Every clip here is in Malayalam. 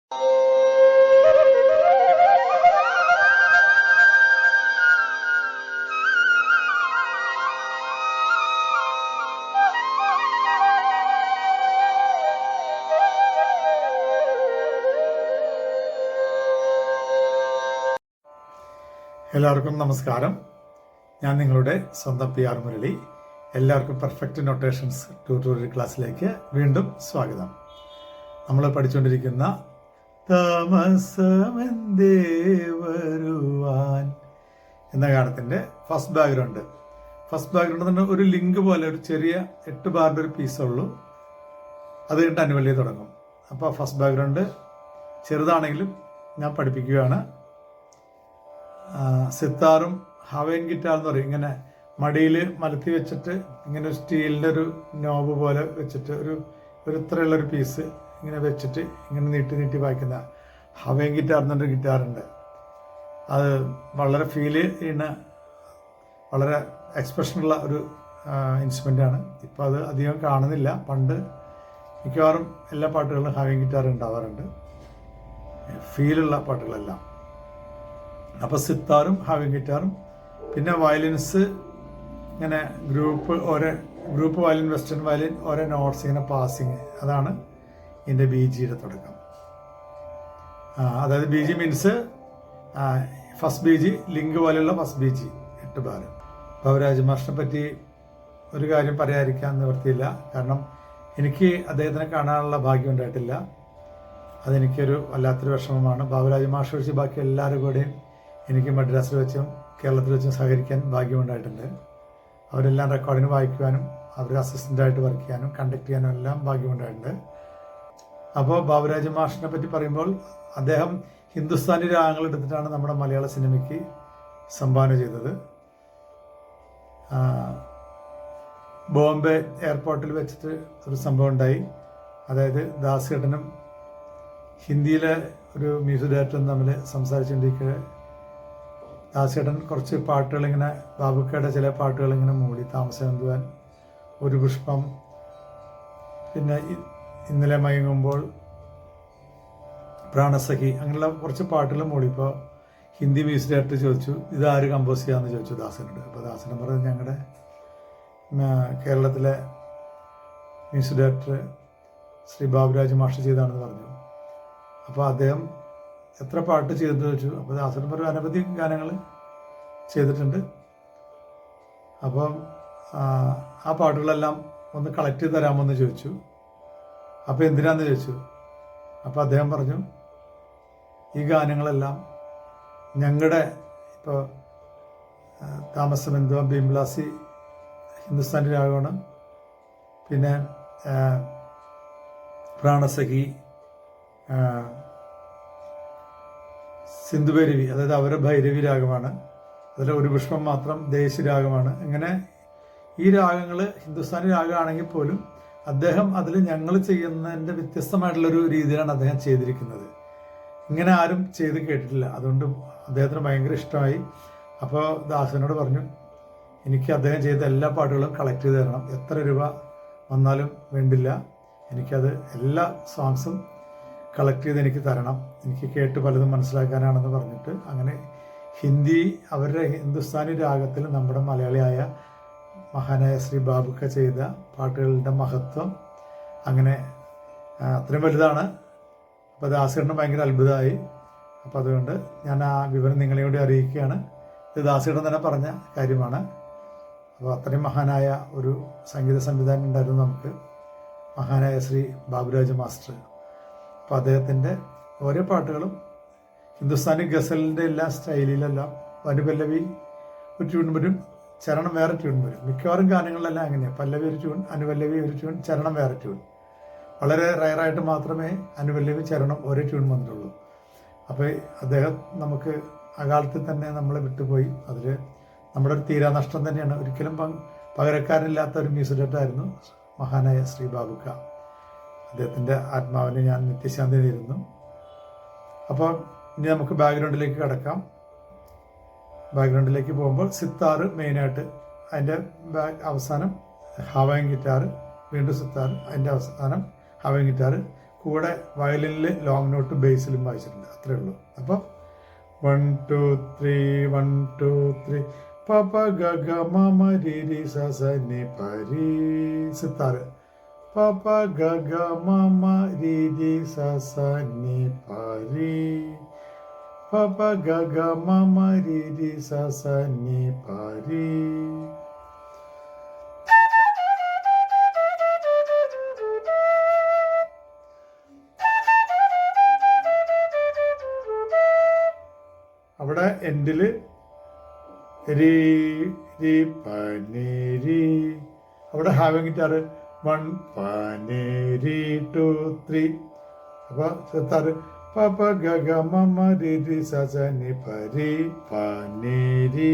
എല്ലാവർക്കും നമസ്കാരം. ഞാൻ നിങ്ങളുടെ സ്വന്തം PR മുരളി. എല്ലാവർക്കും പെർഫെക്റ്റ് നൊട്ടേഷൻസ് ട്യൂട്ടോറിയൽ ക്ലാസ്സിലേക്ക് വീണ്ടും സ്വാഗതം. നമ്മൾ പഠിച്ചുകൊണ്ടിരിക്കുന്ന താമസമെന്തേ വരുവാൻ എന്ന ഗാനത്തിൻ്റെ ഫസ്റ്റ് ബാക്ക്ഗ്രൗണ്ട് തന്നെ ഒരു ലിങ്ക് പോലെ ഒരു ചെറിയ 8 ബാറിൻ്റെ ഒരു പീസുള്ളൂ. അത് കഴിഞ്ഞിട്ട് അനുവല്യ തുടങ്ങും. അപ്പോൾ ഫസ്റ്റ് ബാക്ക്ഗ്രൗണ്ട് ചെറുതാണെങ്കിലും ഞാൻ പഠിപ്പിക്കുകയാണ്. സിത്താറും ഹവൈൻ ഗിറ്റാർ എന്ന് പറയും. ഇങ്ങനെ മടിയിൽ മലത്തി വെച്ചിട്ട് ഇങ്ങനെ സ്റ്റീലിൻ്റെ ഒരു നോബ് പോലെ വെച്ചിട്ട് ഒരു ഇത്രയുള്ളൊരു പീസ് ഇങ്ങനെ വെച്ചിട്ട് ഇങ്ങനെ നീട്ടി വായിക്കുന്ന ഹവൈൻ ഗിറ്റാർ എന്നൊരു ഗിറ്റാറുണ്ട്. അത് വളരെ ഫീൽ ചെയ്യുന്ന വളരെ എക്സ്പ്രഷനുള്ള ഒരു ഇൻസ്ട്രുമെൻ്റാണ്. ഇപ്പോൾ അത് അധികം കാണുന്നില്ല. പണ്ട് മിക്കവാറും എല്ലാ പാട്ടുകളിലും ഹവൈൻ ഗിറ്റാർ ഉണ്ടാവാറുണ്ട്, ഫീലുള്ള പാട്ടുകളെല്ലാം. അപ്പോൾ സിത്താറും ഹവൈൻ ഗിറ്റാറും, പിന്നെ വയലിൻസ് ഇങ്ങനെ ഗ്രൂപ്പ് വയലിൻ, വെസ്റ്റേൺ വയലിൻ, ഓരോ നോട്ട്സ് ഇങ്ങനെ പാസിങ്. അതാണ് ഇതിൻ്റെ BGയുടെ തുടക്കം. അതായത് BG means first BG, link പോലെയുള്ള ഫസ്റ്റ് BG 8 ബാർ. ഭവരാജ് മാഷിനെ പറ്റി ഒരു കാര്യം പറയാതിരിക്കാൻ നിവൃത്തിയില്ല. കാരണം എനിക്ക് അദ്ദേഹത്തിനെ കാണാനുള്ള ഭാഗ്യം ഉണ്ടായിട്ടില്ല. അതെനിക്കൊരു വല്ലാത്തൊരു വിഷമമാണ്. ഭവരാജ് മാഷ് ഒഴിച്ച് ബാക്കി എല്ലാവരും കൂടെയും എനിക്ക് മദ്രാസിൽ വെച്ചും കേരളത്തിൽ വെച്ചും സഹകരിക്കാൻ ഭാഗ്യമുണ്ടായിട്ടുണ്ട്. അവരെല്ലാം റെക്കോർഡിന് വായിക്കുവാനും അവർ അസിസ്റ്റൻ്റായിട്ട് വർക്ക് ചെയ്യാനും കണ്ടക്ട് ചെയ്യാനും എല്ലാം ഭാഗ്യമുണ്ടായിട്ടുണ്ട്. അപ്പോൾ ബാബുരാജ് മാഷിനെ പറ്റി പറയുമ്പോൾ അദ്ദേഹം ഹിന്ദുസ്ഥാനി രാഗങ്ങൾ എടുത്തിട്ടാണ് നമ്മുടെ മലയാള സിനിമയ്ക്ക് സംഭാവന ചെയ്തത്. ബോംബെ എയർപോർട്ടിൽ വെച്ചിട്ട് ഒരു സംഭവം ഉണ്ടായി. അതായത് ദാസേട്ടനും ഹിന്ദിയിലെ ഒരു മ്യൂസിക് ഡയറക്ടറും തമ്മിൽ സംസാരിച്ചുകൊണ്ടിരിക്കുക. ദാസേട്ടൻ കുറച്ച് പാട്ടുകൾ ഇങ്ങനെ, ബാബുക്കയുടെ ചില പാട്ടുകൾ ഇങ്ങനെ മൂളി. താമസമെന്തുവാൻ, ഒരു പുഷ്പം, പിന്നെ ഇന്നലെ മയങ്ങുമ്പോൾ, പ്രാണസഖി, അങ്ങനെയുള്ള കുറച്ച് പാട്ടുകൾ മൂളി. ഇപ്പോൾ ഹിന്ദി മ്യൂസിക് ഡയറക്ടർ ചോദിച്ചു, ഇതാര് കമ്പോസ് ചെയ്യാമെന്ന് ചോദിച്ചു ദാസനോട്. അപ്പോൾ ദാസൻ പറഞ്ഞത് ഞങ്ങളുടെ കേരളത്തിലെ മ്യൂസിക് ഡയറക്ടർ ശ്രീ ബാബുരാജ് മാഷ് ചെയ്താണെന്ന് പറഞ്ഞു. അപ്പോൾ അദ്ദേഹം എത്ര പാട്ട് ചെയ്തെന്ന് ചോദിച്ചു. അപ്പോൾ ദാസൻ പറഞ്ഞു അനവധി ഗാനങ്ങൾ ചെയ്തിട്ടുണ്ട്. അപ്പം ആ പാട്ടുകളെല്ലാം ഒന്ന് കളക്ട് ചെയ്ത് തരാമെന്ന് ചോദിച്ചു. അപ്പോൾ എന്തിനാന്ന് ചോദിച്ചു. അപ്പോൾ അദ്ദേഹം പറഞ്ഞു, ഈ ഗാനങ്ങളെല്ലാം ഞങ്ങളുടെ ഇപ്പോൾ താമസമെന്തുവാ, ഭീംലാസി ഹിന്ദുസ്ഥാനി രാഗമാണ്, പിന്നെ പ്രാണസഖി, സിന്ധുഭൈരവി, അതായത് അവരെ ഭൈരവി രാഗമാണ്. അതിൽ ഒരു പുഷ്പം മാത്രം ദേശീയ രാഗമാണ്. ഇങ്ങനെ ഈ രാഗങ്ങൾ ഹിന്ദുസ്ഥാനി രാഗമാണെങ്കിൽ പോലും അദ്ദേഹം അതിൽ ഞങ്ങൾ ചെയ്യുന്നതിൻ്റെ വ്യത്യസ്തമായിട്ടുള്ളൊരു രീതിയിലാണ് അദ്ദേഹം ചെയ്തിരിക്കുന്നത്. ഇങ്ങനെ ആരും ചെയ്ത് കേട്ടിട്ടില്ല. അതുകൊണ്ട് അദ്ദേഹത്തിന് ഭയങ്കര ഇഷ്ടമായി. അപ്പോൾ ദാസനോട് പറഞ്ഞു, എനിക്ക് അദ്ദേഹം ചെയ്ത എല്ലാ പാട്ടുകളും കളക്ട് ചെയ്ത് തരണം, എത്ര രൂപ വന്നാലും വേണ്ടില്ല, എനിക്കത് എല്ലാ സോങ്സും കളക്ട് ചെയ്ത് എനിക്ക് തരണം, എനിക്ക് കേട്ട് പലതും മനസ്സിലാക്കാനാണെന്ന് പറഞ്ഞിട്ട് അങ്ങനെ ഹിന്ദി, അവരുടെ ഹിന്ദുസ്ഥാനി രാഗത്തിൽ നമ്മുടെ മലയാളിയായ മഹാനായ ശ്രീ ബാബുക്ക ചെയ്ത പാട്ടുകളുടെ മഹത്വം അങ്ങനെ അത്രയും വലുതാണ്. അപ്പോൾ ദാസേട്ടന് ഭയങ്കര അത്ഭുതമായി. അപ്പോൾ അതുകൊണ്ട് ഞാൻ ആ വിവരം നിങ്ങളെ കൂടി അറിയിക്കുകയാണ്. ഇത് ദാസേട്ടൻ തന്നെ പറഞ്ഞ കാര്യമാണ്. അപ്പോൾ അത്രയും മഹാനായ ഒരു സംഗീത സംവിധാനം ഉണ്ടായിരുന്നു നമുക്ക്, മഹാനായ ശ്രീ ബാബുരാജ് മാസ്റ്റർ. അപ്പോൾ അദ്ദേഹത്തിൻ്റെ ഓരോ പാട്ടുകളും ഹിന്ദുസ്ഥാനി ഗസലിൻ്റെ എല്ലാ സ്റ്റൈലിലെല്ലാം അനുപല്ലവി ഒരു ട്യൂൺ വരും, ചരണം വേറെ ട്യൂൺ വരും. മിക്കവാറും ഗാനങ്ങളിലെല്ലാം അങ്ങനെയാണ്. പല്ലവി ഒരു ട്യൂൺ, അനുപല്ലവി ഒരു ട്യൂൺ, ചരണം വേറെ ട്യൂൺ. വളരെ റയറായിട്ട് മാത്രമേ അനുപല്ലവി ചരണം ഒരേ ട്യൂൺ വന്നിട്ടുള്ളൂ. അപ്പോൾ അദ്ദേഹം നമുക്ക് അകാലത്തിൽ തന്നെ നമ്മളെ വിട്ടുപോയി. അതിൽ നമ്മുടെ ഒരു തീരാനഷ്ടം തന്നെയാണ്. ഒരിക്കലും പകരക്കാരനില്ലാത്ത ഒരു മ്യൂസിക് ഡയറക്ടറായിരുന്നു മഹാനായ ശ്രീ ബാബുക്ക. അദ്ദേഹത്തിൻ്റെ ആത്മാവിന് ഞാൻ നിത്യശാന്തി നേരുന്നു. അപ്പോൾ ഇനി നമുക്ക് ബാക്ക്ഗ്രൗണ്ടിലേക്ക് കടക്കാം. ബാക്ക്ഗ്രൗണ്ടിലേക്ക് പോകുമ്പോൾ സിത്താറ് മെയിനായിട്ട്, അതിൻ്റെ അവസാനം ഹവൈൻ ഗിറ്റാർ, വീണ്ടും സിത്താർ, അതിൻ്റെ അവസാനം ഹവൈൻ ഗിറ്റാർ, കൂടെ വയലിനിൽ ലോങ് നോട്ട് ബേസിലും വായിച്ചിട്ടുണ്ട്. അത്രേ ഉള്ളൂ. അപ്പോൾ 1 2 3 1 2 3 പപ ഗഗ മമ രി രി സ സ നി പ രി സിത്താർ പപ ഗഗ മമ രി രി സ സ നി പ രി പപ ഗഗ മമ രി രി സ സ നി പ രി. അവിടെ എൻഡിൽ രി രി പനി രി. അവിടെ ഹാവിങ് ഗിറ്റാർ 1 പനി രി 2 3. അപ്പോൾ സിത്താർ പപ ഗഗ മമ രി രി സ സ നി പ രി പനി രി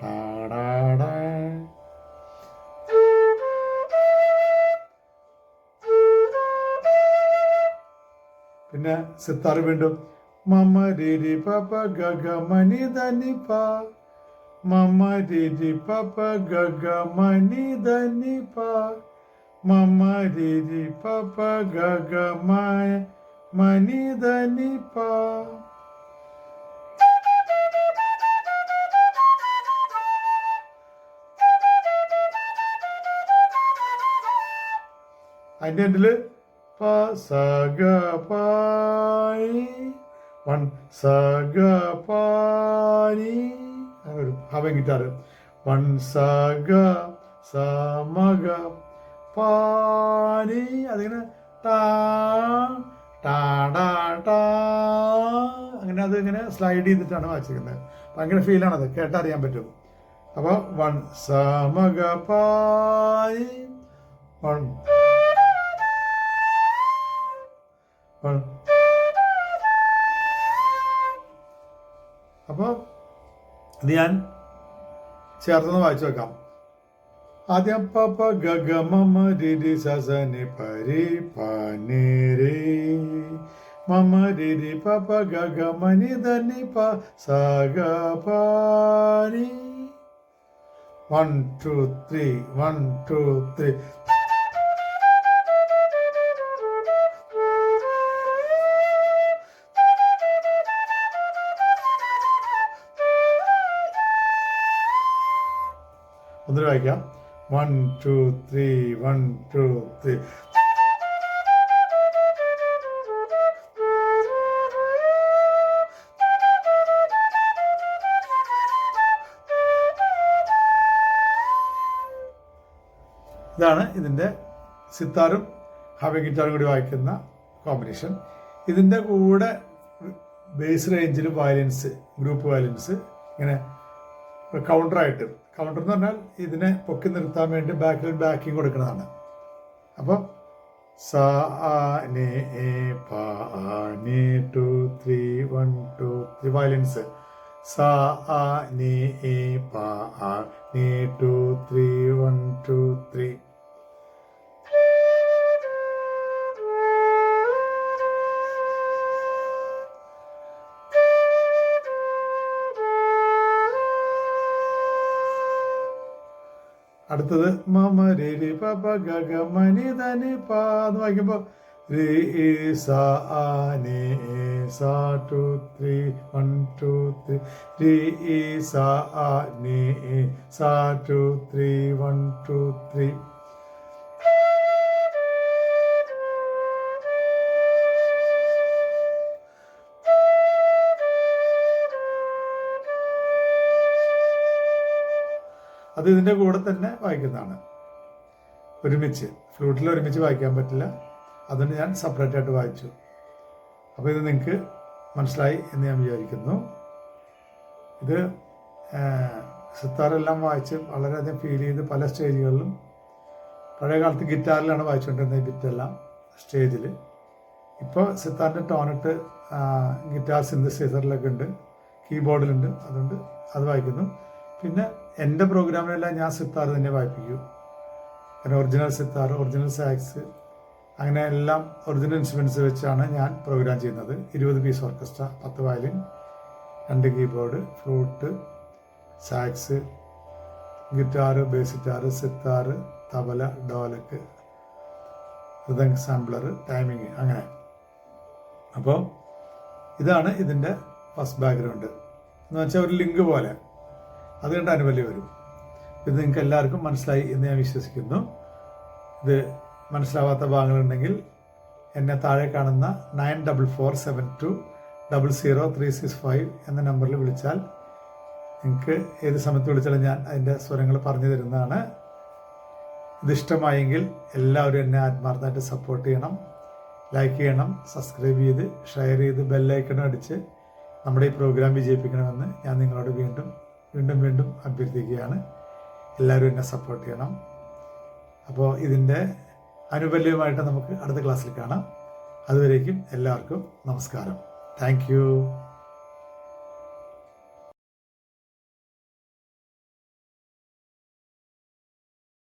ടാ ടാ ടാ. പിന്നെ സിത്താർ വീണ്ടും മമ രി രി പപ ഗഗ മനി ധനി പ മമ രി രി പപ ഗഗ മനി ധനി പ മമ രി രി പപ ഗഗ മനി ധനി പ. അതിൻ്റെ എൻഡിൽ പ സ ഗ പായി 1 സ ഗ പാനി. അങ്ങനെ ഒരു ഹാവിങ് ഗിറ്റാർ 1 സ ഗ സ മ ഗ പാനി. അതിങ്ങനെ ടാ ടാ ടാ ടാ അങ്ങനെ അത് ഇങ്ങനെ സ്ലൈഡ് ചെയ്തിട്ടാണ് വായിച്ചിരിക്കുന്നത്. ഭയങ്കര ഫീലാണത്, കേട്ടറിയാൻ പറ്റും. അപ്പോൾ 1 സ മ ഗ പാനി 1 1. അപ്പോൾ ഇത് ഞാൻ ചേർത്തൊന്ന് വായിച്ചു വെക്കാം. ആദ്യം പപ ഗഗ മമ രി രി സ സ നി പ രി പ നി രി മമ രി രി പപ ഗഗ മനി ധനി പ സ ഗ പ നി. 1 2 3 1 2 3. ഒന്നിട്ട് വായിക്കാം. 1 2 3 1 2 3. ഇതാണ് ഇതിൻ്റെ സിത്താറും ഹാവിങ് ഗിറ്റാറും കൂടി വായിക്കുന്ന കോമ്പിനേഷൻ. ഇതിൻ്റെ കൂടെ ബേസ് റേഞ്ചിൽ വയലിൻസ്, ഗ്രൂപ്പ് വയലിൻസ് ഇങ്ങനെ കൗണ്ടറായിട്ട്, കൗണ്ടർ എന്ന് പറഞ്ഞാൽ ഇതിനെ പൊക്കി നിർത്താൻ വേണ്ടി ബാക്കിൽ ബാക്കിങ് കൊടുക്കുന്നതാണ്. അപ്പോൾ സ ആ നി പ ആ നി 2 3 1 2 3 വയലിൻസ് സ ആ നി പ ആ നി 2 3 1 2 3. അടുത്തത് മമ രി രി പപ ഗഗ മനി ധനി പ എന്ന് വായിക്കുമ്പോൾ രി സ ആ നി സ 2 3 1 2 3 രി സ ആ നി സ 2 3 1 2 3. അത് ഇതിൻ്റെ കൂടെ തന്നെ വായിക്കുന്നതാണ്, ഒരുമിച്ച്. ഫ്ലൂട്ടിൽ ഒരുമിച്ച് വായിക്കാൻ പറ്റില്ല, അതുകൊണ്ട് ഞാൻ സെപ്പറേറ്റ് ആയിട്ട് വായിച്ചു. അപ്പോൾ ഇത് നിങ്ങൾക്ക് മനസ്സിലായി എന്ന് ഞാൻ വിചാരിക്കുന്നു. ഇത് സിത്താറെല്ലാം വായിച്ച് വളരെയധികം ഫീൽ ചെയ്ത് പല സ്റ്റേജുകളിലും. പഴയ കാലത്ത് ഗിറ്റാറിലാണ് വായിച്ചുകൊണ്ടിരുന്നത് ഈ ബിറ്റെല്ലാം സ്റ്റേജിൽ. ഇപ്പോൾ സിത്താറിൻ്റെ ടോണിട്ട് ഗിറ്റാർ സിന്തസൈസറിലൊക്കെ ഉണ്ട്, കീബോർഡിലുണ്ട്, അതുകൊണ്ട് അത് വായിക്കുന്നു. പിന്നെ എൻ്റെ പ്രോഗ്രാമിലെല്ലാം ഞാൻ സിത്താർ തന്നെ വായിപ്പിക്കൂ. പിന്നെ ഒറിജിനൽ സിത്താർ, ഒറിജിനൽ സാക്സ്, അങ്ങനെ എല്ലാം ഒറിജിനൽ ഇൻസ്ട്രുമെൻറ്റ്സ് വെച്ചാണ് ഞാൻ പ്രോഗ്രാം ചെയ്യുന്നത്. 20 piece orchestra, 10 violin, 2 keyboard, flute, sax, guitar, bass guitar, sitar, tabla, dholak, mridang sampler, timing, അങ്ങനെ അപ്പോൾ ഇതാണ് ഇതിൻ്റെ ഫസ്റ്റ് ബാക്ക്ഗ്രൗണ്ട് എന്ന് വെച്ചാൽ ഒരു ലിങ്ക് പോലെ, അത് കണ്ട് അനുവല്യം വരും. ഇത് നിങ്ങൾക്ക് എല്ലാവർക്കും മനസ്സിലായി എന്ന് ഞാൻ വിശ്വസിക്കുന്നു. ഇത് മനസ്സിലാവാത്ത ഭാഗങ്ങളുണ്ടെങ്കിൽ എന്നെ താഴെ കാണുന്ന 9447200365 എന്ന നമ്പറിൽ വിളിച്ചാൽ നിങ്ങൾക്ക് ഏത് സമയത്ത് വിളിച്ചാലും ഞാൻ അതിൻ്റെ സ്വരങ്ങൾ പറഞ്ഞു തരുന്നതാണ്. ഇതിഷ്ടമായെങ്കിൽ എല്ലാവരും എന്നെ ആത്മാർത്ഥമായിട്ട് സപ്പോർട്ട് ചെയ്യണം, ലൈക്ക് ചെയ്യണം, സബ്സ്ക്രൈബ് ചെയ്ത് ഷെയർ ചെയ്ത് ബെല്ലൈക്കൺ അടിച്ച് നമ്മുടെ ഈ പ്രോഗ്രാം വിജയിപ്പിക്കണമെന്ന് ഞാൻ നിങ്ങളോട് വീണ്ടും വീണ്ടും വീണ്ടും അഭ്യർത്ഥിക്കുകയാണ്. എല്ലാവരും എന്നെ സപ്പോർട്ട് ചെയ്യണം. അപ്പോൾ ഇതിൻ്റെ അനുബല്യമായിട്ട് നമുക്ക് അടുത്ത ക്ലാസ്സിൽ കാണാം. അതുവരേക്കും എല്ലാവർക്കും നമസ്കാരം. താങ്ക്